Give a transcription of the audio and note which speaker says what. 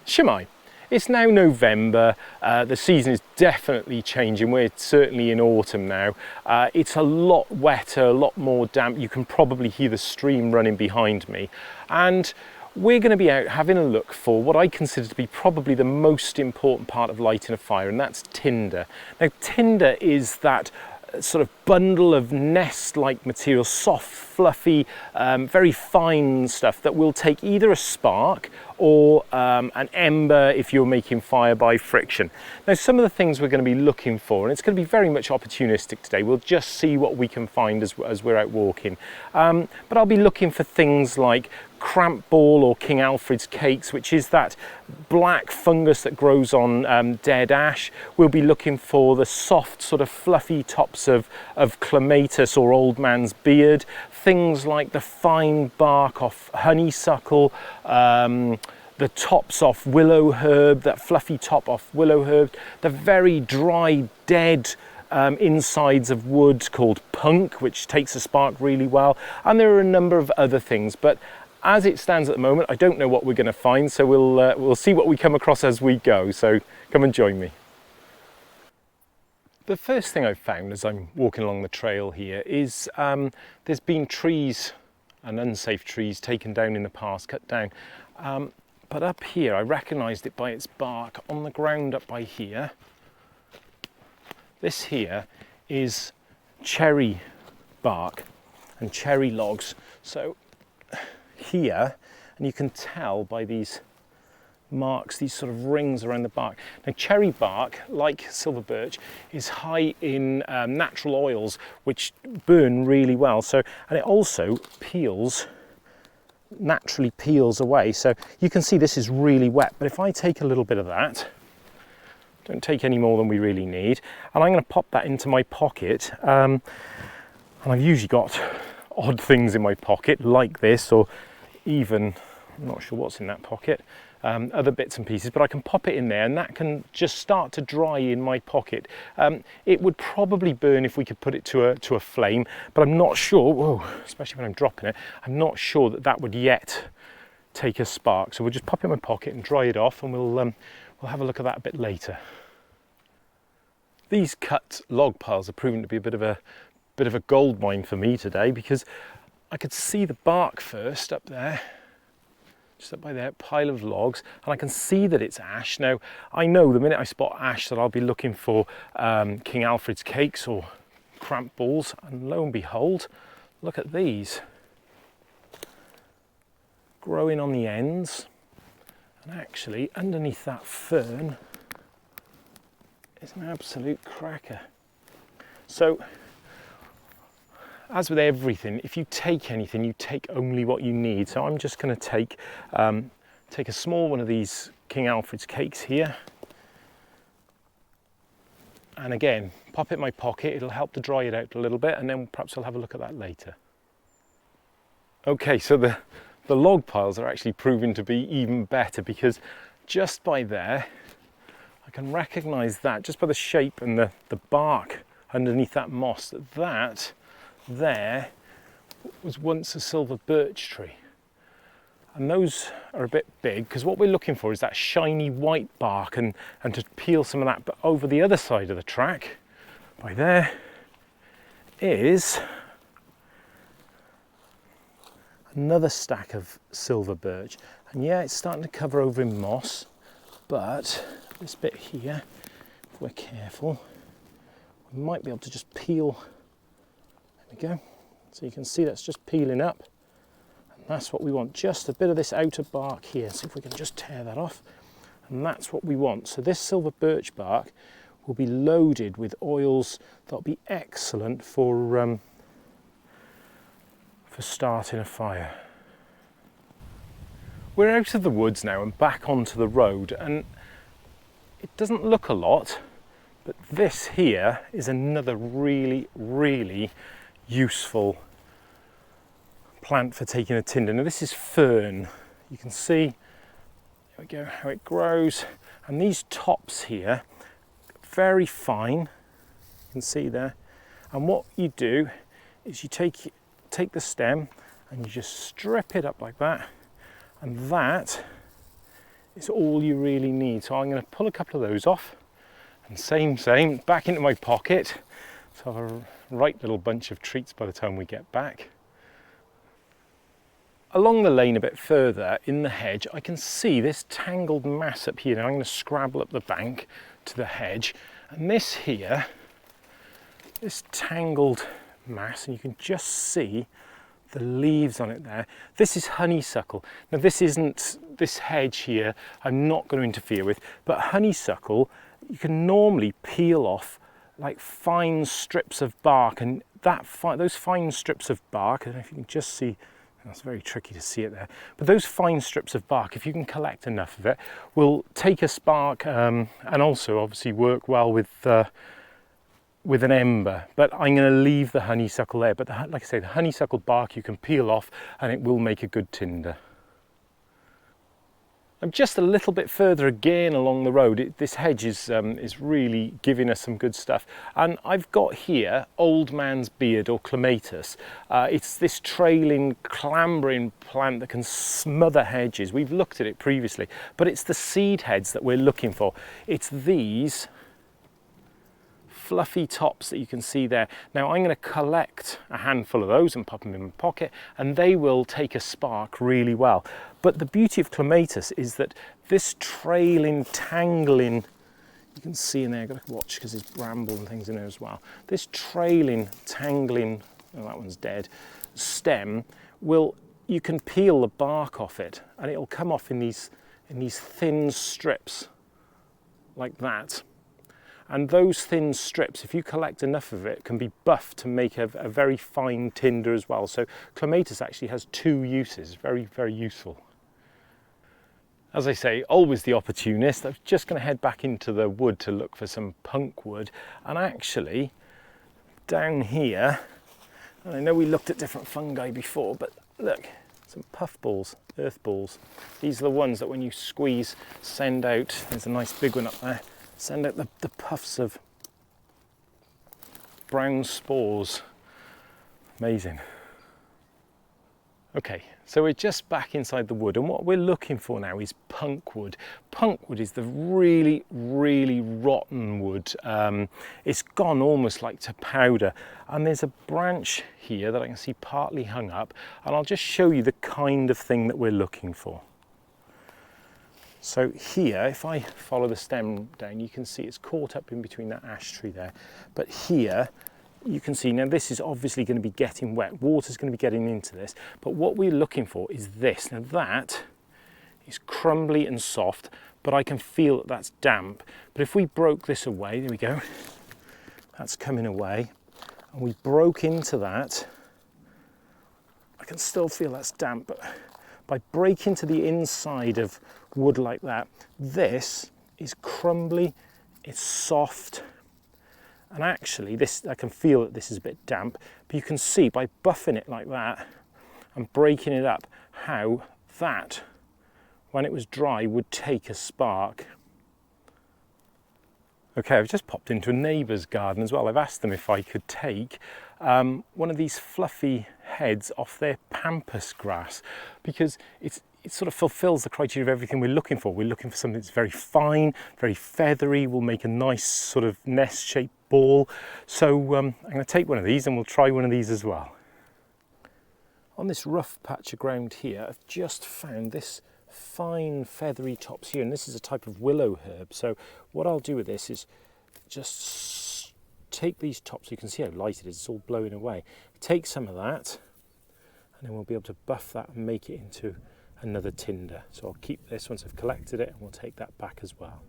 Speaker 1: Shemai. It's now November, the season is definitely changing, we're certainly in autumn now. It's a lot wetter, a lot more damp, you can probably hear the stream running behind me. And we're going to be out having a look for what I consider to be probably the most important part of lighting a fire, and that's tinder. Now tinder is that sort of bundle of nest-like material, soft, fluffy, very fine stuff that will take either a spark or an ember if you're making fire by friction. Now some of the things we're going to be looking for, and it's going to be very much opportunistic today, we'll just see what we can find as we're out walking. But I'll be looking for things like cramp ball or King Alfred's cakes, which is that black fungus that grows on dead ash. We'll be looking for the soft sort of fluffy tops of clematis or old man's beard, things like the fine bark off honeysuckle, the tops off willow herb, that fluffy top off willow herb, the very dry dead insides of wood called punk, which takes a spark really well, and there are a number of other things. But as it stands at the moment, I don't know what we're going to find, so we'll see what we come across as we go, so come and join me. The first thing I've found as I'm walking along the trail here is there's been trees and unsafe trees taken down in the past, cut down. But up here, I recognised it by its bark on the ground up by here. This here is cherry bark and cherry logs. So here, and you can tell by these marks, these sort of rings around the bark. Now cherry bark, like silver birch, is high in natural oils which burn really well, so, and it also naturally peels away, so you can see this is really wet. But if I take a little bit of that, don't take any more than we really need, and I'm going to pop that into my pocket, and I've usually got odd things in my pocket like this, or even, I'm not sure what's in that pocket, other bits and pieces, but I can pop it in there and that can just start to dry in my pocket. It would probably burn if we could put it to a flame, but I'm not sure, whoa, especially when I'm dropping it, I'm not sure that would yet take a spark. So we'll just pop it in my pocket and dry it off, and we'll have a look at that a bit later. These cut log piles are proving to be a bit of a gold mine for me today, because I could see the bark first up there, just up by there, pile of logs, and I can see that it's ash. Now I know the minute I spot ash that I'll be looking for King Alfred's cakes or cramp balls, and lo and behold, look at these growing on the ends, and actually underneath that fern is an absolute cracker. So as with everything, if you take anything, you take only what you need. So I'm just going to take a small one of these King Alfred's cakes here, and again pop it in my pocket. It'll help to dry it out a little bit, and then perhaps I'll have a look at that later. Okay, so the log piles are actually proving to be even better, because just by there I can recognise that just by the shape and the bark underneath that moss, that there was once a silver birch tree, and those are a bit big because what we're looking for is that shiny white bark, and to peel some of that. But over the other side of the track by there is another stack of silver birch, and yeah, it's starting to cover over in moss, but this bit here, if we're careful, we might be able to just peel. There we go. So you can see that's just peeling up, and that's what we want, just a bit of this outer bark here. See if we can just tear that off, and that's what we want. So this silver birch bark will be loaded with oils that'll be excellent for starting a fire. We're out of the woods now and back onto the road, and it doesn't look a lot, but this here is another really, really useful plant for taking a tinder. Now this is fern. You can see, there we go, how it grows, and these tops here, very fine, you can see there. And what you do is you take the stem and you just strip it up like that, and that is all you really need. So I'm going to pull a couple of those off, and same, back into my pocket. So I'll have a right little bunch of treats by the time we get back. Along the lane a bit further in the hedge, I can see this tangled mass up here. Now I'm going to scrabble up the bank to the hedge, and this here, this tangled mass, and you can just see the leaves on it there. This is honeysuckle. Now this isn't, this hedge here I'm not going to interfere with, but honeysuckle you can normally peel off like fine strips of bark, and those fine strips of bark, I don't know if you can just see, that's very tricky to see it there, but those fine strips of bark, if you can collect enough of it, will take a spark and also obviously work well with an ember. But I'm going to leave the honeysuckle there, but like I say, the honeysuckle bark you can peel off and it will make a good tinder. I'm just a little bit further again along the road. This hedge is really giving us some good stuff, and I've got here old man's beard or clematis. It's this trailing, clambering plant that can smother hedges. We've looked at it previously, but it's the seed heads that we're looking for. It's these fluffy tops that you can see there. Now I'm going to collect a handful of those and pop them in my pocket, and they will take a spark really well. But the beauty of clematis is that this trailing, tangling, you can see in there, I've got to watch because there's bramble and things in there as well. This trailing, tangling, oh, that one's dead, stem you can peel the bark off it, and it'll come off in these thin strips like that. And those thin strips, if you collect enough of it, can be buffed to make a very fine tinder as well. So clematis actually has two uses, very, very useful. As I say, always the opportunist. I'm just going to head back into the wood to look for some punk wood. And actually, down here, and I know we looked at different fungi before, but look, some puffballs, earth balls. These are the ones that when you squeeze, send out, there's a nice big one up there, send out the puffs of brown spores. Amazing. Okay, so we're just back inside the wood, and what we're looking for now is punk wood. Punk wood is the really, really rotten wood. It's gone almost like to powder, and there's a branch here that I can see partly hung up, and I'll just show you the kind of thing that we're looking for. So here, if I follow the stem down, you can see it's caught up in between that ash tree there. But here, you can see, now this is obviously going to be getting wet. Water's going to be getting into this. But what we're looking for is this. Now that is crumbly and soft, but I can feel that that's damp. But if we broke this away, there we go, that's coming away, and we broke into that, I can still feel that's damp, but by breaking to the inside of wood like that, this is crumbly, it's soft, and actually this, I can feel that this is a bit damp, but you can see by buffing it like that and breaking it up how that, when it was dry, would take a spark. Okay, I've just popped into a neighbour's garden as well. I've asked them if I could take one of these fluffy heads off their pampas grass, because it sort of fulfills the criteria of everything we're looking for. We're looking for something that's very fine, very feathery, will make a nice sort of nest-shaped ball. So I'm going to take one of these and we'll try one of these as well. On this rough patch of ground here, I've just found this fine feathery tops here, and this is a type of willow herb. So what I'll do with this is just take these tops, you can see how light it is, it's all blowing away. Take some of that, and then we'll be able to buff that and make it into another tinder. So I'll keep this once I've collected it, and we'll take that back as well.